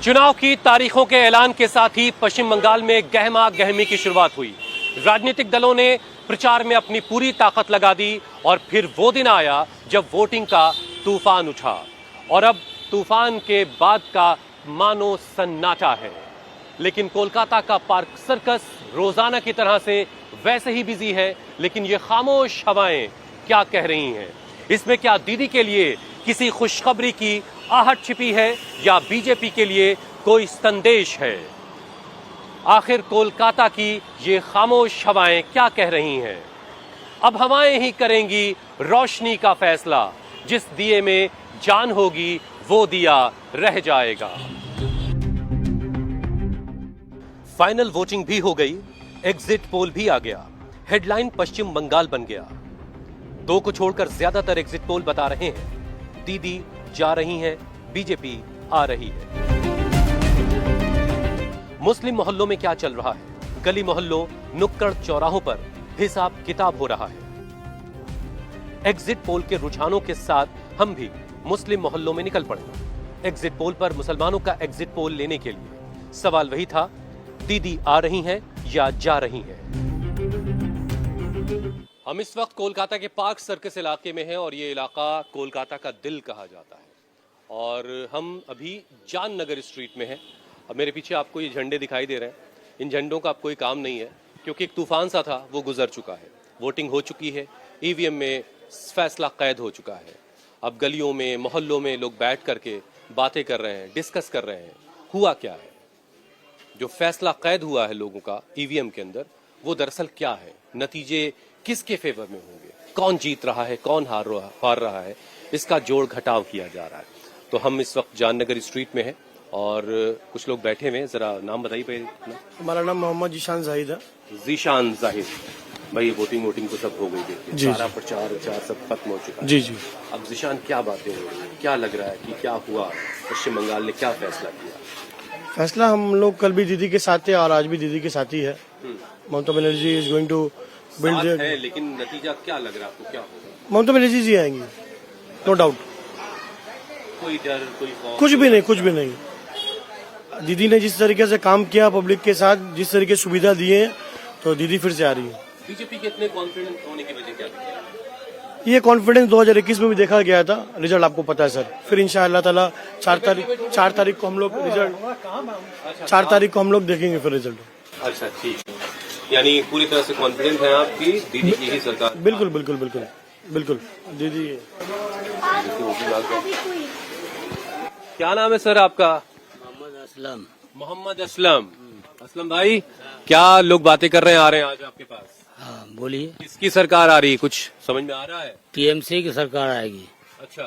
चुनाव की तारीखों के ऐलान के साथ ही पश्चिम बंगाल में गहमा गहमी की शुरुआत हुई। राजनीतिक दलों ने प्रचार में अपनी पूरी ताकत लगा दी और फिर वो दिन आया जब वोटिंग का तूफान उठा और अब तूफान के बाद का मानो सन्नाटा है। लेकिन कोलकाता का पार्क सर्कस रोजाना की तरह से वैसे ही बिजी है, लेकिन ये खामोश हवाएं क्या कह रही हैं? इसमें क्या दीदी के लिए किसी खुशखबरी की आहट छिपी है या बीजेपी के लिए कोई संदेश है? आखिर कोलकाता की ये खामोश हवाएं क्या कह रही हैं? अब हवाएं ही करेंगी रोशनी का फैसला। जिस दिए में जान होगी वो दिया रह जाएगा। फाइनल वोटिंग भी हो गई, एग्जिट पोल भी आ गया, हेडलाइन पश्चिम बंगाल बन गया। दो को छोड़कर ज्यादातर एग्जिट पोल बता रहे हैं दीदी जा रही हैं, बीजेपी आ रही है। मुस्लिम मोहल्लों में क्या चल रहा है? गली मोहल्लों, नुक्कड़ चौराहों पर हिसाब किताब हो रहा है। एग्जिट पोल के रुझानों के साथ हम भी मुस्लिम मोहल्लों में निकल पड़े। एग्जिट पोल पर मुसलमानों का एग्जिट पोल लेने के लिए सवाल वही था, दीदी आ रही हैं या जा रही हैं? हम इस वक्त कोलकाता के पार्क सर्कस इलाके में हैं और ये इलाका कोलकाता का दिल कहा जाता है और हम अभी जान नगर स्ट्रीट में हैं। अब मेरे पीछे आपको ये झंडे दिखाई दे रहे हैं। इन झंडों का अब कोई काम नहीं है क्योंकि एक तूफान सा था, वो गुजर चुका है। वोटिंग हो चुकी है, ईवीएम में फैसला कैद हो चुका है। अब गलियों में, मोहल्लों में लोग बैठ करके बातें कर रहे हैं, डिस्कस कर रहे हैं हुआ क्या है। जो फैसला कैद हुआ है लोगों का ईवीएम के अंदर, वो दरअसल क्या है, नतीजे किसके फेवर में होंगे, कौन जीत रहा है, कौन हार रहा है, इसका जोड़ घटाव किया जा रहा है। तो हम इस वक्त जाननगर स्ट्रीट में हैं और कुछ लोग बैठे हुए हैं। जरा नाम बताइए पहले। हमारा नाम मोहम्मद जीशान जाहिद है। जीशान जाहिद भाई, वोटिंग तो सब हो गई थी, सारा प्रचार सब खत्म हो चुका है। जी जी। अब जीशान क्या बातें हो रही हैं, क्या लग रहा है कि क्या हुआ, पश्चिम बंगाल ने क्या फैसला किया? फैसला हम लोग कल भी दीदी के साथ थे और आज भी दीदी के साथ ही है। Mamata Banerjee is going to build है, लेकिन नतीजा क्या लग रहा है आपको, क्या होगा? ममता बनर्जी जी आएंगी, नो डाउट। कोई डर, कोई खौफ? कुछ भी नहीं, कुछ भी नहीं। दीदी ने जिस तरीके से काम किया पब्लिक के साथ, जिस तरीके से सुविधा दी है, तो दीदी फिर से आ रही है। बीजेपी के इतने कॉन्फिडेंट होने की वजह क्या है? ये कॉन्फिडेंस 2021 में भी देखा गया था, रिजल्ट आपको पता है सर। फिर इंशाअल्लाह ताला 4 तारीख को हम लोग रिजल्ट 4 तारीख को हम लोग देखेंगे फिर रिजल्ट। अच्छा ठीक, यानी पूरी तरह से कॉन्फिडेंट है आपकी दीदी की ही सरकार? बिल्कुल बिल्कुल बिल्कुल बिल्कुल दीदी। क्या नाम है सर आपका? असलम। मोहम्मद असलम। असलम भाई, क्या लोग बातें कर रहे हैं, आ रहे हैं आज आपके पास? हाँ बोलिए। किसकी सरकार आ रही है, कुछ समझ में आ रहा है? टीएमसी की सरकार आएगी। अच्छा,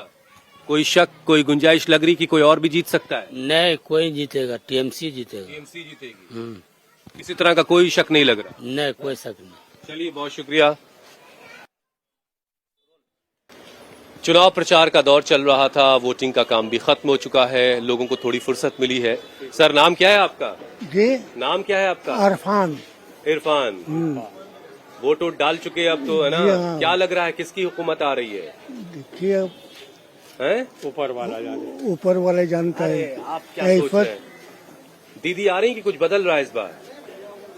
कोई शक, कोई गुंजाइश लग रही कि कोई और भी जीत सकता है? नहीं, कोई जीतेगा, टीएमसी जीतेगा। टीएमसी जीतेगी, किसी तरह का कोई शक नहीं लग रहा? नहीं, कोई शक नहीं। चलिए, बहुत शुक्रिया। चुनाव प्रचार का दौर चल रहा था, वोटिंग का काम भी खत्म हो चुका है, लोगों को थोड़ी फुर्सत मिली है। सर, नाम क्या है आपका? जी, नाम क्या है आपका? इरफान। इरफान। वोट डाल चुके अब तो, है ना? हाँ। क्या लग रहा है, किसकी हुकूमत आ रही है? देखिए, ऊपर वाला जानता है। आप क्या सोच रहे हैं? दीदी आ रही कि कुछ बदल रहा है इस बार?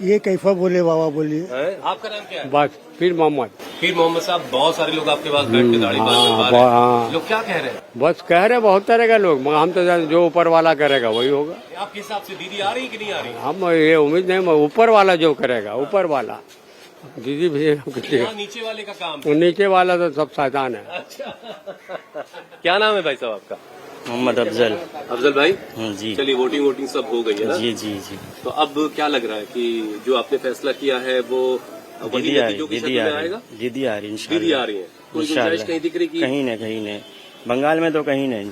ये कैफा बोले बाबा बोलिए। आपका नाम क्या है? बस फिर मोहम्मद साहब, बहुत सारे लोग आपके पास बैठ के दाढ़ी बांध रहे हैं। लोग क्या कह रहे हैं? बस कह रहे बहुत तरह के लोग, मगर हम तो जो ऊपर वाला करेगा वही होगा। आपके हिसाब से दीदी आ रही है कि नहीं आ रही? हम ये उम्मीद नहीं, ऊपर वाला जो करेगा, ऊपर वाला। दीदी भी नीचे वाले का काम? नीचे वाला तो सब शैतान है। अच्छा क्या नाम है भाई साहब आपका? मोहम्मद अफजल। अफजल भाई जी। चलिए, वोटिंग सब हो गई है ना? जी जी जी। तो अब क्या लग रहा है कि जो आपने फैसला किया है वो दीदी आ रही, दीदी आ रही, दीदी आ रही, दीदी आ रही है। कोई गुंजाइश कहीं दिख रही? कहीं नहीं, बंगाल में तो कहीं नहीं।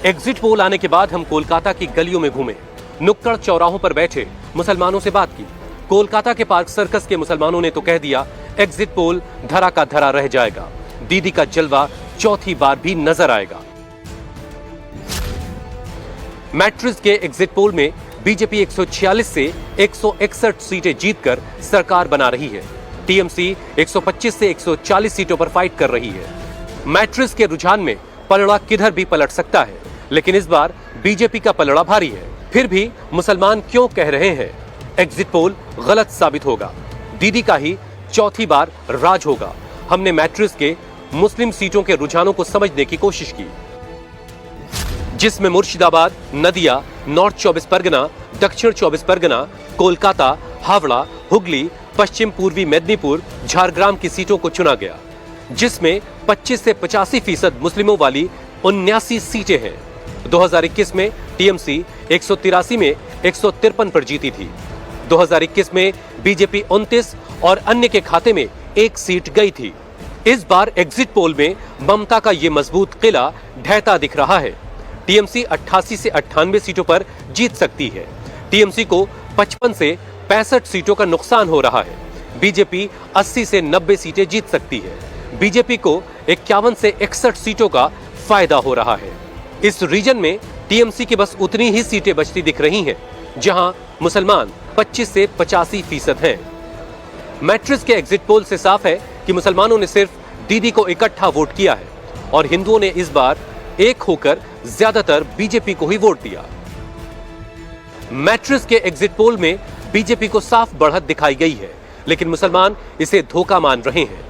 एग्जिट पोल आने के बाद हम कोलकाता की गलियों में घूमे, नुक्कड़ चौराहों पर बैठे, मुसलमानों से बात की। कोलकाता के पार्क सर्कस के मुसलमानों ने तो कह दिया, एग्जिट पोल धरा का धरा रह जाएगा, दीदी का जलवा चौथी बार भी नजर आएगा। मैट्रिक्स के एग्जिट पोल में बीजेपी 146 से 161 सीटें जीतकर सरकार बना रही है। टीएमसी 125 से 140 सीटों पर फाइट कर रही है। मैट्रिक्स के रुझान में पलड़ा किधर भी पलट सकता है। लेकिन इस बार बीजेपी का पलड़ा भारी है। फिर भी मुसलमान क्यों कह रहे हैं एग्जिट पोल गलत साबित होगा, दीदी का ही चौथी बार राज होगा। हमने मैट्रिक्स के मुस्लिम सीटों के रुझानों को समझने की कोशिश की, जिसमें मुर्शिदाबाद, नदिया, नॉर्थ 24 परगना, दक्षिण 24 परगना, कोलकाता, हावड़ा, हुगली, पश्चिम पूर्वी मेदिनीपुर, झारग्राम की सीटों को चुना गया, जिसमें 25 से 85% मुस्लिमों वाली 79 सीटें हैं। 2021 में टीएमसी 183 में 153 पर जीती थी। 2021 में बीजेपी 29 और अन्य के खाते में 1 सीट गई थी। इस बार एग्जिट पोल में ममता का ये मजबूत किला ढहता दिख रहा है। टीएमसी 88 से 98 सीटों पर जीत सकती है। टीएमसी को 55 से 65 सीटों का नुकसान हो रहा है। बीजेपी 80 से 90 सीटें जीत सकती है। बीजेपी को 51 से 61 सीटों का फायदा हो रहा है। इस रीजन में टीएमसी की बस उतनी ही सीटें बचती दिख रही हैं, जहां मुसलमान 25 से 85% हैं। मैट्रिक्स के एग्जिट पोल से साफ है कि मुसलमानों ने सिर्फ दीदी को इकट्ठा वोट किया है और हिंदुओं ने इस बार एक होकर ज्यादातर बीजेपी को ही वोट दिया। मैट्रिक्स के एग्जिट पोल में बीजेपी को साफ बढ़त दिखाई गई है, लेकिन मुसलमान इसे धोखा मान रहे हैं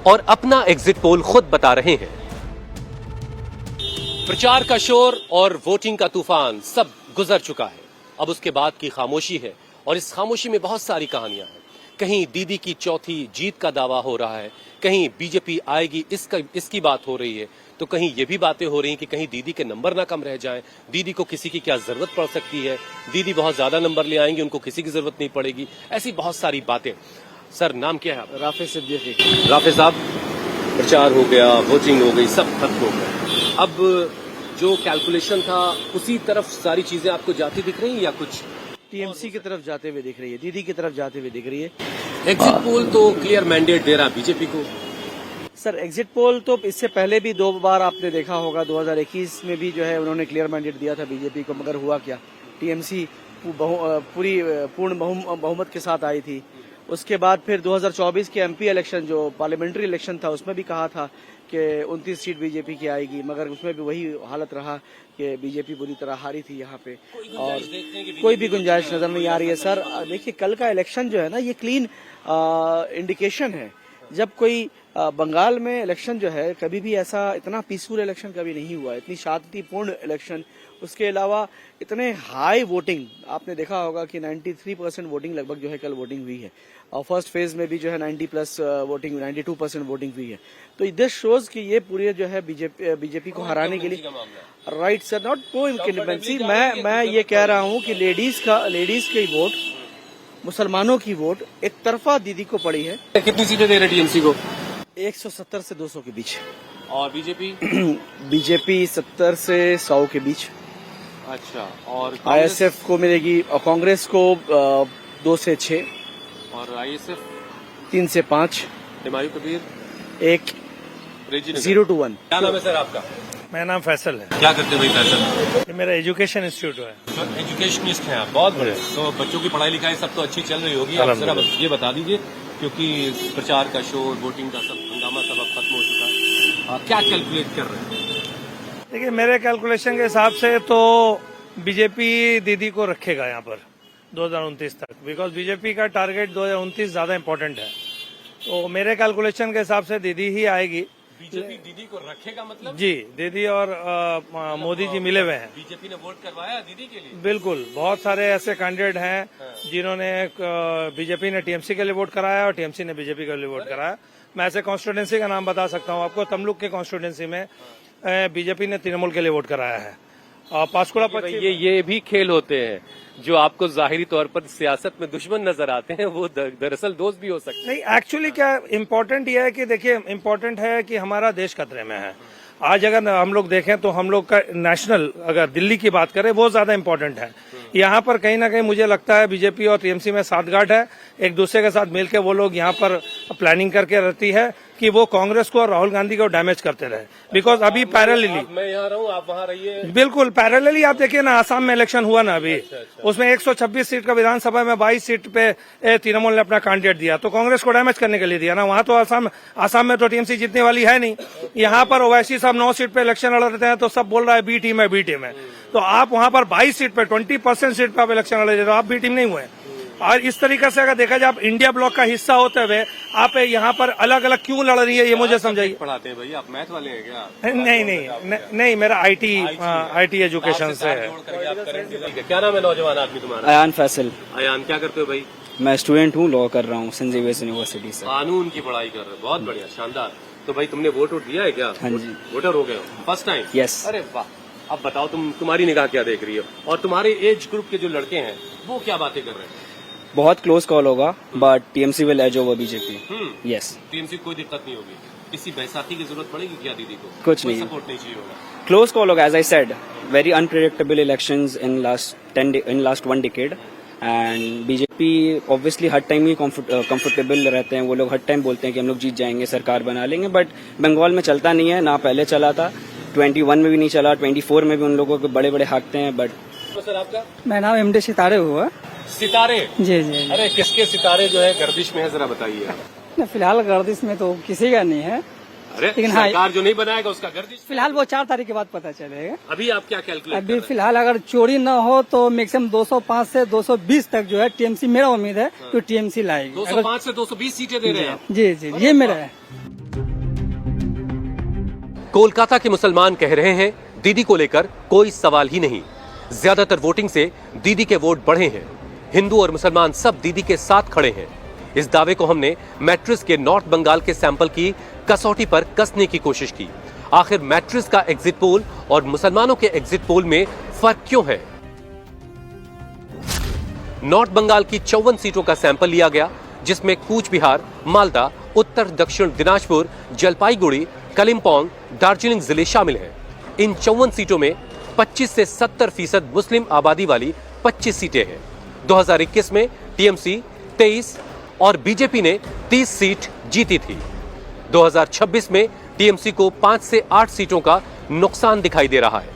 और अपना एग्जिट पोल खुद बता रहे हैं। प्रचार का शोर और वोटिंग का तूफान सब गुजर चुका है। अब उसके बाद की खामोशी है और इस खामोशी में बहुत सारी कहानियां हैं। कहीं दीदी की चौथी जीत का दावा हो रहा है, कहीं बीजेपी आएगी इसकी बात हो रही है, तो कहीं ये भी बातें हो रही हैं कि कहीं दीदी के नंबर ना कम रह जाएं, दीदी को किसी की क्या जरूरत पड़ सकती है, दीदी बहुत ज्यादा नंबर ले आएंगी, उनको किसी की जरूरत नहीं पड़ेगी। ऐसी बहुत सारी बातें। सर, नाम क्या है आपका? राफे सिद्दीकी। राफे साहब, प्रचार हो गया, वोटिंग हो गई, सब खत्म हो गया। अब जो कैलकुलेशन था उसी तरफ सारी चीजें आपको जाती दिख रही हैं या कुछ? टीएमसी की तरफ जाते हुए दिख रही है, दीदी की तरफ जाते हुए दिख रही है। एग्जिट पोल तो क्लियर मैंडेट दे रहा बीजेपी को। सर, एग्जिट पोल तो इससे पहले भी 2 बार आपने देखा होगा। 2021 में भी जो है उन्होंने क्लियर मैंडेट दिया था बीजेपी को, मगर हुआ क्या, टीएमसी पूर्ण बहुमत के साथ आई थी। उसके बाद फिर 2024 के एमपी इलेक्शन, जो पार्लियामेंट्री इलेक्शन था, उसमें भी कहा था कि 29 सीट बीजेपी की आएगी, मगर उसमें भी वही हालत रहा कि बीजेपी बुरी तरह हारी थी यहाँ पे और कोई भी गुंजाइश नजर नहीं आ रही है। सर देखिए, कल का इलेक्शन जो है ना, ये क्लीन इंडिकेशन है। जब कोई बंगाल में इलेक्शन जो है, कभी भी ऐसा इतना पीसफुल इलेक्शन कभी नहीं हुआ, इतनी शांतिपूर्ण इलेक्शन। उसके अलावा इतने हाई वोटिंग, आपने देखा होगा कि 93% वोटिंग लगभग जो है कल वोटिंग हुई है और फर्स्ट फेज में भी जो है 90+ वोटिंग, 92% वोटिंग हुई है। तो दिस शोज कि ये पूरे जो है बीजेपी को हराने के लिए, राइट सर, नॉट को इनकम्बेंसी। मैं ये कह रहा हूँ कि लेडीज की वोट, मुसलमानों की वोट एक तरफा दीदी को पड़ी है। कितनी सीटें दे रहे टीएमसी को? 170 से 200 के बीच और बीजेपी? बीजेपी 70 से 100 के बीच। अच्छा, और आईएसएफ को मिलेगी और कांग्रेस को 2 से 6 और आईएसएफ 3 से 5। हिमायू कबीर 1 0 to 1। क्या नाम है सर आपका? मेरा नाम फैसल है। क्या करते हैं भाई फैसल? ये मेरा एजुकेशन इंस्टीट्यूट है। तो एजुकेशनिस्ट हैं आप, बहुत बड़े। तो बच्चों की पढ़ाई लिखाई सब तो अच्छी चल रही होगी। आप जरा ये बता दीजिए, क्योंकि प्रचार का शोर, वोटिंग का सब हंगामा सब अब खत्म हो चुका है, आप क्या कैलकुलेट कर रहे हैं? देखिए, मेरे कैलकुलेशन के हिसाब से तो बीजेपी दीदी को रखेगा यहाँ पर 2029 तक, बिकॉज बीजेपी का टारगेट 2029 ज्यादा इम्पोर्टेंट है। तो मेरे कैलकुलेशन के हिसाब से दीदी ही आएगी। बीजेपी दीदी को रखेगा मतलब? जी, दीदी और मोदी जी मिले हुए हैं। बीजेपी ने वोट करवाया दीदी के लिए? बिल्कुल, बहुत सारे ऐसे कैंडिडेट हैं जिन्होंने बीजेपी ने टीएमसी के लिए वोट कराया और टीएमसी ने बीजेपी के लिए वोट कराया। मैं ऐसे कॉन्स्टिट्यूंसी का नाम बता सकता हूँ आपको। तमलुक के कॉन्स्टिट्यूंसी में बीजेपी ने तृणमूल के लिए वोट कराया है। पांशकुड़ा पश्चिम, ये भी खेल होते हैं जो आपको जाहिरी तौर पर सियासत में दुश्मन नजर आते हैं, वो दरअसल दोस्त भी हो सकते हैं। नहीं, एक्चुअली क्या इम्पोर्टेंट ये है कि देखिए, इम्पोर्टेंट है कि हमारा देश खतरे में है। आज अगर हम लोग देखें तो हम लोग का नेशनल, अगर दिल्ली की बात करें, वो ज्यादा इम्पोर्टेंट है। यहाँ पर कहीं ना कहीं मुझे लगता है बीजेपी और टीएमसी में साठगांठ है, एक दूसरे के साथ मिलकर वो लोग यहाँ पर प्लानिंग करके रहती है कि वो कांग्रेस को और राहुल गांधी को डैमेज करते रहे। बिकॉज अभी पैरेलली, मैं यहाँ रहूँ, आप वहाँ रहिए। बिल्कुल पैरेलली आप देखिए ना, आसाम में इलेक्शन हुआ ना अभी, उसमें 126 सीट का विधानसभा में 22 सीट पे तृणमूल ने अपना कैंडिडेट दिया, तो कांग्रेस को डैमेज करने के लिए दिया ना। वहाँ तो आसाम में तो टीएमसी जीतने वाली है नहीं। यहाँ पर ओवैसी साहब 9 सीट पे इलेक्शन लड़ रहे हैं तो सब बोल रहा है बी टीम है, बी टीम है। तो आप वहाँ पर 22 सीट पे 20% सीट पे आप इलेक्शन लड़ रहे तो आप बी टीम नहीं हुए। और इस तरीके से अगर देखा जाए, आप इंडिया ब्लॉक का हिस्सा होते हुए आप यहाँ पर अलग अलग क्यों लड़ रही है, ये मुझे समझाइए। पढ़ाते हैं भाई, आप मैथ वाले हैं क्या? नहीं, मेरा आईटी एजुकेशन से है। क्या नाम है नौजवान आदमी तुम्हारा? अयान फैसल। अयान, क्या करते हो भाई? मैं स्टूडेंट हूँ, लॉ कर रहा हूँ सेंट जेवियर्स यूनिवर्सिटी से। कानून की पढ़ाई कर रहे हो, बहुत बढ़िया, शानदार। तो भाई तुमने वोट दिया है क्या? हाँ जी। वोटर हो गए हो फर्स्ट टाइम? यस। अरे वाह। अब बताओ तुम्हारी निगाह क्या देख रही हो, और तुम्हारे एज ग्रुप के जो लड़के हैं वो क्या बातें कर रहे हैं? बहुत क्लोज कॉल होगा, but TMC will edge over BJP. Yes. TMC कोई दिक्कत नहीं होगी। किसी बैसाखी की जरूरत पड़ेगी क्या दीदी को? कुछ नहीं, सपोर्ट नहीं चाहिए होगा। क्लोज कॉल होगा, as I said, very unpredictable elections in last 1 decade, and BJP obviously हर टाइम ही कंफर्टेबल रहते हैं। वो लोग हर टाइम बोलते हैं कि हम लोग जीत जाएंगे, सरकार बना लेंगे, बट बंगाल में चलता नहीं है, ना पहले चला था, 21 में भी नहीं चला, 24 में भी उन लोगों के बड़े बड़े हाँकते हैं। बट सर आपका? मेरा नाम एमडी सितारे हुआ। सितारे? जी जी। अरे किसके सितारे जो है गर्दिश में है, जरा बताइए आप। फिलहाल गर्दिश में तो किसी का नहीं है, अरे लेकिन हाँ, सरकार जो नहीं बनाएगा उसका गर्दिश। फिलहाल वो 4 तारीख के बाद पता चलेगा। अभी आप क्या कैलकुलेट? अभी फिलहाल अगर चोरी न हो तो मैक्सिमम 205 से 220 तक जो है टीएमसी, मेरा उम्मीद है तो टीएमसी लाएगी। 205 से 220 सीटें दे रहे हैं? जी जी, ये मेरा है। कोलकाता के मुसलमान कह रहे हैं दीदी को लेकर कोई सवाल ही नहीं। ज्यादातर वोटिंग से दीदी के वोट बढ़े हैं। हिंदू और मुसलमान सब दीदी के साथ खड़े हैं। इस दावे को हमने मैट्रिस के नॉर्थ बंगाल के सैंपल की कसौटी पर कसने की कोशिश की। आखिर मैट्रिस का एग्जिट पोल और मुसलमानों के एग्जिट पोल में फर्क क्यों है? नॉर्थ बंगाल की 54 सीटों का सैंपल लिया गया, जिसमें कूच बिहार, मालदा, उत्तर दक्षिण दिनाजपुर, जलपाईगुड़ी, कलिम्पोंग, दार्जिलिंग जिले शामिल हैं। इन 54 सीटों में 25 से 70% मुस्लिम आबादी वाली 25 सीटें हैं। 2021 में टीएमसी 23 और बीजेपी ने 30 सीट जीती थी। 2026 में टीएमसी को 5 से 8 सीटों का नुकसान दिखाई दे रहा है।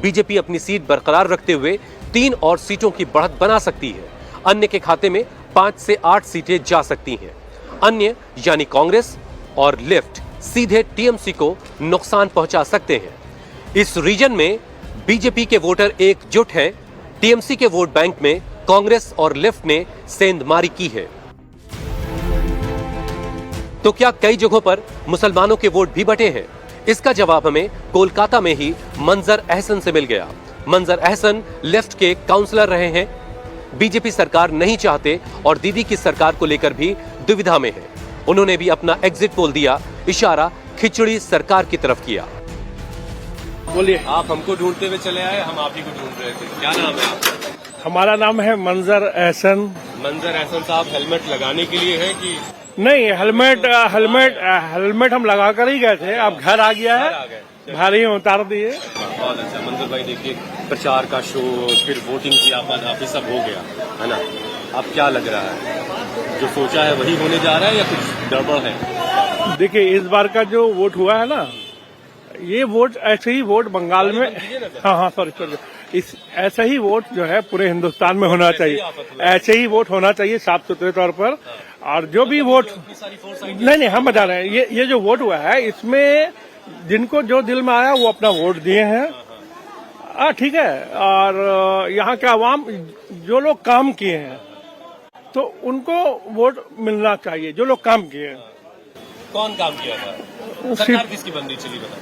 बीजेपी अपनी सीट बरकरार रखते हुए 3 और सीटों की बढ़त बना सकती है। अन्य के खाते में 5 से 8 सीटें जा सकती हैं। अन्य यानी कांग्रेस और लेफ्ट सीधे टीएमसी को नुकसान पहुंचा सकते हैं। इस रीजन में बीजेपी के वोटर एकजुट हैं। टीएमसी के वोट बैंक में कांग्रेस और लेफ्ट ने सेंधमारी की है। तो क्या कई जगहों पर मुसलमानों के वोट भी बटे हैं? इसका जवाब हमें कोलकाता में ही मंजर अहसन से मिल गया। मंजर अहसन लेफ्ट के काउंसलर रहे हैं। बीजेपी सरकार नहीं चाहते और दीदी की सरकार को लेकर भी दुविधा में है। उन्होंने भी अपना एग्जिट पोल दिया, इशारा खिचड़ी सरकार की तरफ किया। बोलिए। आप हमको ढूंढते हुए चले आए, हम आप ही को ढूंढ रहे थे। क्या नाम है आपका? हमारा नाम है मंजर एहसन। मंजर अहसन साहब, हेलमेट लगाने के लिए है कि नहीं, हेलमेट हम लगा कर ही गए थे, अब घर आ गया है, भारी उतार दिए। बहुत अच्छा। मंजर भाई देखिए, प्रचार का शो, फिर वोटिंग की आप सब हो गया है ना। अब क्या लग रहा है, जो सोचा है वही होने जा रहा है या कुछ गड़बड़ है? देखिए, इस बार का जो वोट हुआ है ना, ये वोट ऐसे ही वोट बंगाल में, हाँ सॉरी, इस ऐसा ही वोट जो है पूरे हिंदुस्तान में होना चाहिए। ऐसे ही वोट होना चाहिए साफ सुथरे तौर पर। और जो भी वोट, नहीं हम बता रहे हैं, ये जो वोट हुआ है इसमें जिनको जो दिल में आया वो अपना वोट दिए हैं। ठीक है। और यहाँ के आवाम जो लोग काम किए हैं तो उनको वोट मिलना चाहिए, जो लोग काम किए हैं। कौन काम किया था? सरकार किसकी बंदी चली बता?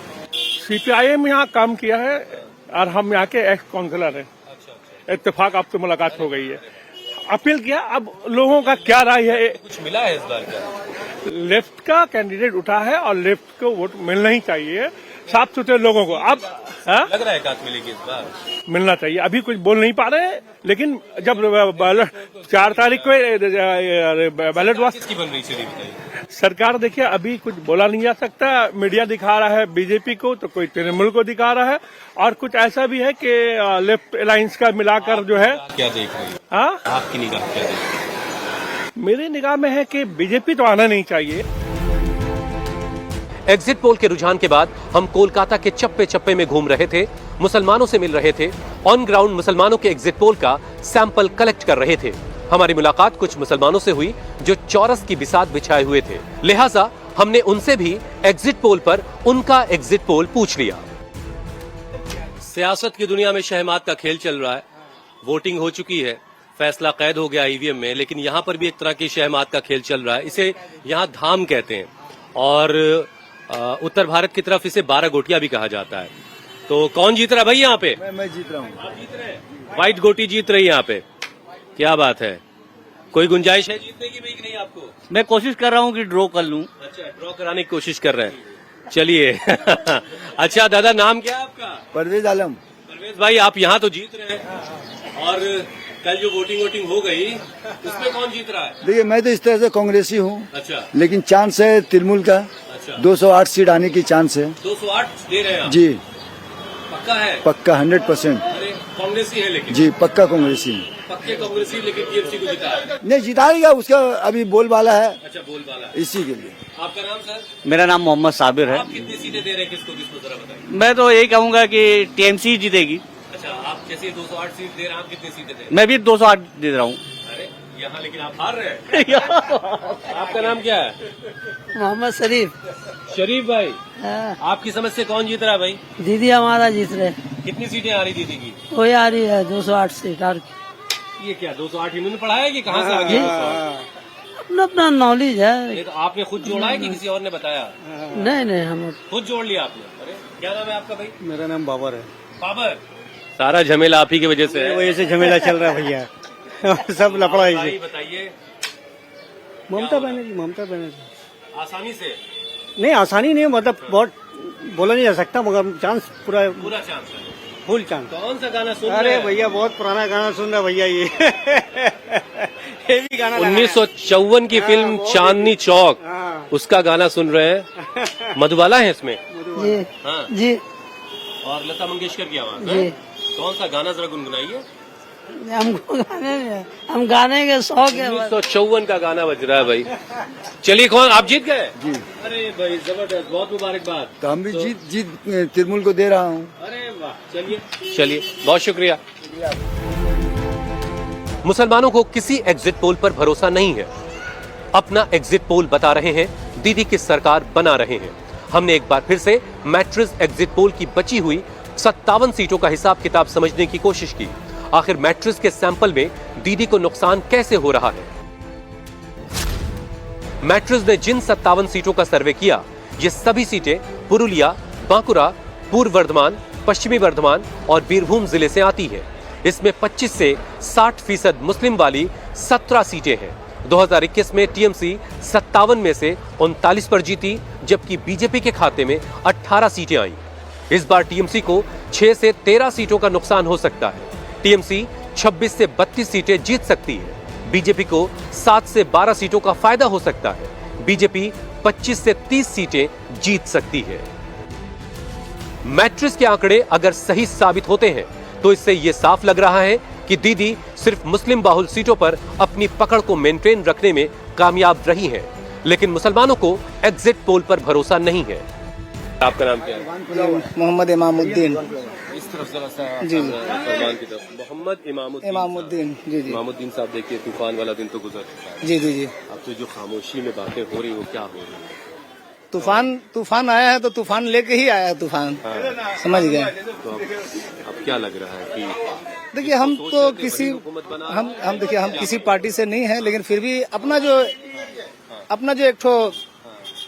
सीपीआईएम यहाँ काम किया है और हम यहाँ के एक्स काउंसलर हैं। इत्तेफाक अब तो मुलाकात हो गई है, अपील किया। अब लोगों का क्या राय है? कुछ मिला है इस बार का? लेफ्ट का कैंडिडेट उठा है और लेफ्ट को वोट मिलना ही चाहिए, साफ सुथरे लोगों को। अब लग रहा है काट मिलेगी इस बार, मिलना चाहिए। अभी कुछ बोल नहीं पा रहे, लेकिन जब 4 तारीख को बैलेट किसकी बन रही चली बताइए? सरकार देखिए, अभी कुछ बोला नहीं जा सकता। मीडिया दिखा रहा है बीजेपी को, तो कोई तृणमूल को दिखा रहा है, और कुछ ऐसा भी है कि लेफ्ट अलायंस का मिलाकर जो है। क्या देख रही है? हाँ, आपकी निगाह क्या देख रही है? मेरी निगाह में है कि बीजेपी तो आना नहीं चाहिए। एग्जिट पोल के रुझान के बाद हम कोलकाता के चप्पे चप्पे में घूम रहे थे, मुसलमानों से मिल रहे थे, ऑन ग्राउंड मुसलमानों के एग्जिट पोल का सैंपल कलेक्ट कर रहे थे। हमारी मुलाकात कुछ मुसलमानों से हुई जो चौरस की बिसात बिछाए हुए थे, लिहाजा हमने उनसे भी एग्जिट पोल पर उनका एग्जिट पोल पूछ लिया। सियासत की दुनिया में शहमात का खेल चल रहा है, वोटिंग हो चुकी है, फैसला कैद हो गया ईवीएम में, लेकिन यहाँ पर भी एक तरह की शहमात का खेल चल रहा है। इसे यहाँ धाम कहते हैं और उत्तर भारत की तरफ इसे 12 गोटियां भी कहा जाता है। तो कौन जीत रहा है भाई यहाँ पे? मैं जीत रहा हूँ। आप जीत रहे हैं? व्हाइट गोटी जीत रही है यहाँ पे, क्या बात है। कोई गुंजाइश है जीतने की भी कि नहीं आपको? मैं कोशिश कर रहा हूँ कि ड्रॉ कर लूँ। अच्छा, ड्रॉ कराने की कोशिश कर रहे हैं, चलिए। अच्छा दादा, नाम क्या है आपका? परवेज आलम। परवेज भाई, आप यहाँ तो जीत रहे हैं और कल जो वोटिंग हो गई उसमें कौन जीत रहा है? देखिए, मैं तो इस तरह से कांग्रेसी हूँ। अच्छा, लेकिन चांस है तृणमूल का। अच्छा, 208 सीट आने की चांस है। 208 दे रहे हैं आप? जी, पक्का है? पक्का 100%। अरे कांग्रेसी है लेकिन? जी, पक्का कांग्रेसी। पक्के कांग्रेसी, लेकिन टीएमसी को जिता है? नहीं, जिताएगा, उसका अभी बोलबाला है। अच्छा, बोलबाला इसी के लिए। आपका नाम सर? मेरा नाम मोहम्मद साबिर है। आप कितनी सीटें दे रहे हैं, किसको जरा बताइए। मैं तो यही कहूँगा कि टीएमसी जीतेगी। अच्छा, आप जैसे 208 सीट दे रहे हैं, आप कितनी सीटें दे रहे हैं? मैं भी 208 दे रहा हूँ। अरे यहाँ लेकिन आप हार रहे हैं। आपका नाम क्या है? मोहम्मद शरीफ। शरीफ भाई, आपकी समझ से कौन जीत रहा है भाई? दीदी हमारा जीत रहे, कितनी सीटें आ रही दीदी की? वही आ रही है 208 सीट। और ये क्या 208 इन्होंने पढ़ाया है कि कहाँ से आ गया 208? अपना अपना नॉलेज है। ये तो आपने खुद जोड़ा है कि किसी और ने बताया? नहीं, हम खुद जोड़ लिया आपने? अरे क्या नाम है आपका भाई? मेरा नाम बाबर है। बाबर, सारा झमेला आप ही की वजह से है। वजह से झमेला चल रहा है भैया। सब लफड़ा है। भाई बताइए। ममता बनर्जी। आसानी से? नहीं, आसानी नहीं, मतलब बहुत बोला नहीं जा सकता, मगर चांस पूरा पूरा चांस है, फुल चांस। कौन सा गाना सुन अरे रहे हैं? भैया, बहुत पुराना गाना सुन रहा भैया ये। ये भी गाना 1954 की फिल्म चांदनी चौक, हाँ। उसका गाना सुन रहे हैं। मधुबाला है इसमें? जी हाँ। जी और लता मंगेशकर की आवाज जी। है? कौन सा गाना जरा गुनगुनाइए। हम गाने के शौक है। 1954 का गाना बज रहा है भाई। चलिए, कौन आप जीत गए? जी। अरे भाई जबरदस्त, बहुत मुबारकबाद। तो हम भी जीत तृणमूल को दे रहा हूँ। अरे वाह, चलिए बहुत शुक्रिया। मुसलमानों को किसी एग्जिट पोल पर भरोसा नहीं है। अपना एग्जिट पोल बता रहे हैं, दीदी की सरकार बना रहे हैं। हमने एक बार फिर से मैट्रिस एग्जिट पोल की बची हुई 57 सीटों का हिसाब किताब समझने की कोशिश की। आखिर मैट्रिस के सैंपल में दीदी को नुकसान कैसे हो रहा है? मैट्रिस ने जिन 57 सीटों का सर्वे किया, ये सभी सीटें पुरुलिया, बांकुरा, पूर्व वर्धमान, पश्चिमी वर्धमान और बीरभूम जिले से आती है। इसमें 25 से 60% मुस्लिम वाली 17 सीटें हैं। 2021 में टीएमसी 57 में से 39 पर जीती, जबकि बीजेपी के खाते में 18 सीटें आईं। इस बार टीएमसी को 6 से 13 सीटों का नुकसान हो सकता है। टीएमसी 26 से 32 सीटें जीत सकती है। बीजेपी को 7 से 12 सीटों का फायदा हो सकता है। बीजेपी 25 से 30 सीटें जीत सकती है। मैट्रिस के आंकड़े अगर सही साबित होते हैं तो इससे यह साफ लग रहा है कि दीदी सिर्फ मुस्लिम बाहुल सीटों पर अपनी पकड़ को मेंटेन रखने में कामयाब रही हैं, लेकिन मुसलमानों को एग्जिट पोल पर भरोसा नहीं है। आपका नाम क्या है? मोहम्मद इमामुद्दीन। इस तरफ जरा सा जी। सलमान की तरफ। मोहम्मद इमामुद्दीन। जी जी। इमामुद्दीन साहब, देखिए तूफान वाला दिन तो गुजर चुका है। जी जी जी। अब तो जो खामोशी में बातें हो रही, वो क्या हो रही है? तूफान आया है तो तूफान लेके ही आया है तूफान। समझ गए? तो अब क्या लग रहा है कि देखिए, हम तो किसी हम देखिए, हम किसी पार्टी से नहीं है, लेकिन फिर भी अपना जो एक ठो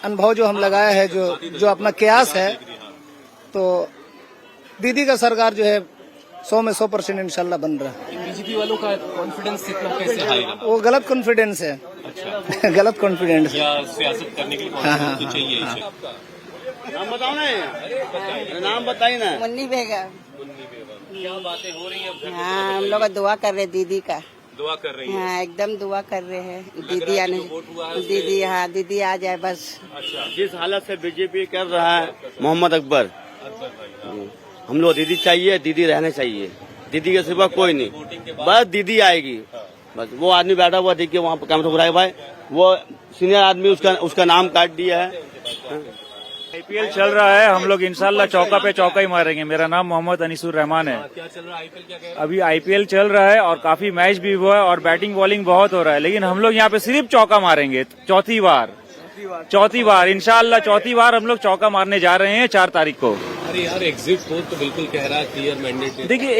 अनुभव जो हम लगाया है, जो अपना कयास है, तो दीदी का सरकार जो है 100 में 100% इंशाल्लाह बन रहा है। बीजेपी वालों का कॉन्फिडेंस इतना कैसे हाई रहा? वो गलत कॉन्फिडेंस है। अच्छा। गलत कॉन्फिडेंस है। या सियासत करने के लिए कॉन्फिडेंस तो चाहिए इसे। नाम बताओ ना, नाम बताइए ना। मुन्नी बेगम। क्या बातें हो रही हैं? हाँ, हम लोग दुआ कर रहे दीदी का। दुआ कर रही हैं? हाँ, एकदम दुआ कर रहे हैं। दीदी आने, दीदी, हाँ दीदी आ जाए बस। अच्छा। जिस हालत से बीजेपी कर रहा है मोहम्मद अकबर, हम लोग दीदी चाहिए, दीदी रहना चाहिए, दीदी के सिवा कोई नहीं, बस दीदी आएगी। बस वो आदमी बैठा हुआ देखिए वहाँ पर कैमरा बुराई भाई, वो सीनियर आदमी उसका नाम काट दिया है। आईपीएल चल रहा है, हम लोग इंशाल्लाह चौका पे चौका ही मारेंगे। मेरा नाम मोहम्मद अनीसुर रहमान है। क्या चल रहा है आईपीएल, क्या कह रहे अभी आईपीएल चल रहा है और काफी मैच भी हुआ है और बैटिंग बॉलिंग बहुत हो रहा है, लेकिन हम लोग यहाँ पे सिर्फ चौका मारेंगे। चौथी बार इंशाल्लाह चौथी बार हम लोग चौका मारने जा रहे हैं 4 तारीख को। अरे यार एग्जिट पोल तो बिल्कुल कह रहा है क्लियर मैंडेट। देखिए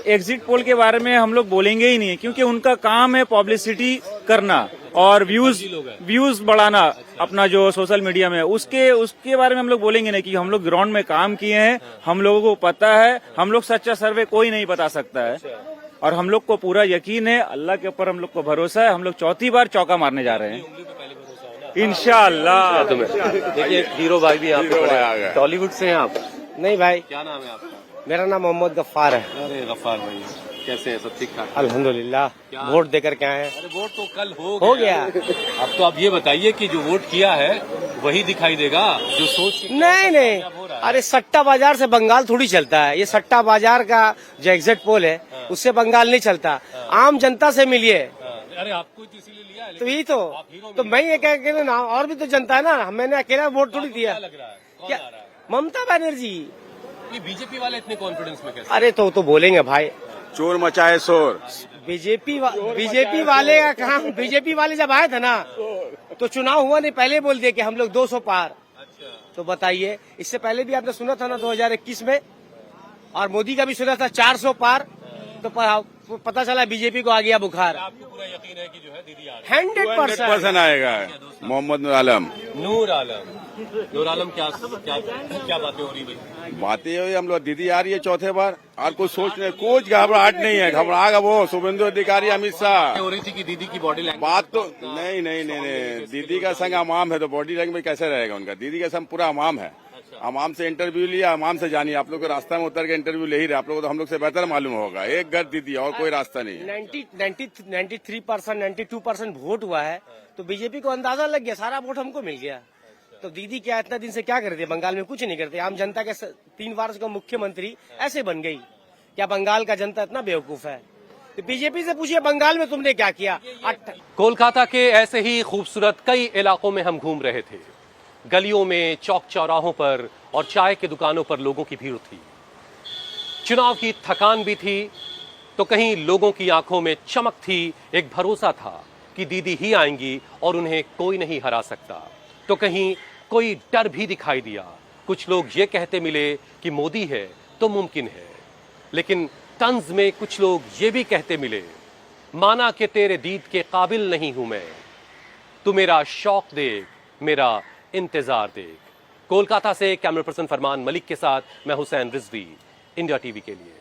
एग्जिट पोल के बारे में हम लोग बोलेंगे ही नहीं, क्योंकि उनका काम है पब्लिसिटी करना और व्यूज बढ़ाना अपना जो सोशल मीडिया में, उसके बारे में हम लोग बोलेंगे नहीं। कि हम लोग ग्राउंड में काम किए हैं, हम लोगों को पता है, हम लोग सच्चा सर्वे कोई नहीं बता सकता है और हम लोग को पूरा यकीन है, अल्लाह के ऊपर हम लोग को भरोसा है। हम लोग चौथी बार चौका मारने जा रहे हैं इंशाल्लाह। देखिए हीरो भाई भी यहाँ पे खड़े हैं। टॉलीवुड से हैं आप? नहीं भाई, क्या नाम है आपका? मेरा नाम मोहम्मद गफ्फार है। अरे गफ्फार भाई कैसे हैं, सब ठीक ठाक? अल्हम्दुलिल्लाह। वोट देकर के आए हैं। अरे वोट तो कल हो गया। अब तो आप ये बताइए कि जो वोट किया है वही दिखाई देगा जो सोच के नहीं, अरे सट्टा बाजार से बंगाल थोड़ी चलता है। ये सट्टा बाजार का जो एग्जिट पोल है उससे बंगाल नहीं चलता। आम जनता से मिलिए। अरे आपको तो इसीलिए लिया है। तो यही तो मैं ये कह के ना, और भी तो जनता है ना, मैंने अकेला वोट थोड़ी दिया। लग रहा है कौन क्या आ रहा है? ममता बनर्जी। ये बीजेपी वाले इतने कॉन्फिडेंस में कैसे? अरे तो बोलेंगे भाई, चोर मचाए शोर। बीजेपी वाले का काम। बीजेपी वाले जब आए थे ना तो चुनाव हुआ नहीं, पहले बोल दिए कि हम लोग 200 पार। तो बताइए, इससे पहले भी आपने सुना था ना 2021 में, और मोदी का भी सुना था 400 पार। तो पता चला बीजेपी को आ गया बुखार। आपको पूरा यकीन है कि जो है दीदी आ रही 100% आएगा। मोहम्मद आलम। नूर आलम क्या बातें हो रही भाई? बातें हुई, हम लोग दीदी आ रही है चौथे बार और कुछ सोच नहीं, कुछ घबराहट नहीं है। घबराएगा वो शुभेंदु अधिकारी, अमित शाह। हो रही थी कि दीदी की बॉडी लैंग्वेज बात तो नहीं, दीदी का संग अमाम है तो बॉडी लैंग्वेज कैसे रहेगा उनका? दीदी का संग पूरा अमाम है। अमाम से इंटरव्यू लिया, अमाम से जानिए। आप लोग को रास्ता में उतर के इंटरव्यू ले ही रहे, आप लोग को तो हम लोग से बेहतर मालूम होगा। एक घर दीदी और कोई रास्ता नहीं। 93%, 92% वोट हुआ है तो बीजेपी को अंदाजा लग गया, सारा वोट हमको मिल गया। तो दीदी क्या इतना दिन से क्या करती है? बंगाल में कुछ नहीं करते। आम जनता के 3 बार का मुख्यमंत्री ऐसे बन गई। क्या बंगाल का जनता इतना बेवकूफ है? तो बीजेपी से पूछिए बंगाल में तुमने क्या किया। कोलकाता के ऐसे ही खूबसूरत कई इलाकों में हम घूम रहे थे। गलियों में, चौक चौराहों पर और चाय की दुकानों पर लोगों की भीड़ थी। चुनाव की थकान भी थी तो कहीं लोगों की आंखों में चमक थी। एक भरोसा था कि दीदी ही आएंगी और उन्हें कोई नहीं हरा सकता। तो कहीं कोई डर भी दिखाई दिया। कुछ लोग ये कहते मिले कि मोदी है तो मुमकिन है, लेकिन तंज में कुछ लोग ये भी कहते मिले, माना कि तेरे दीद के काबिल नहीं हूं मैं, तू मेरा शौक देख, मेरा इंतजार देख। कोलकाता से कैमरा पर्सन फरमान मलिक के साथ मैं हुसैन रिजवी, इंडिया टीवी के लिए।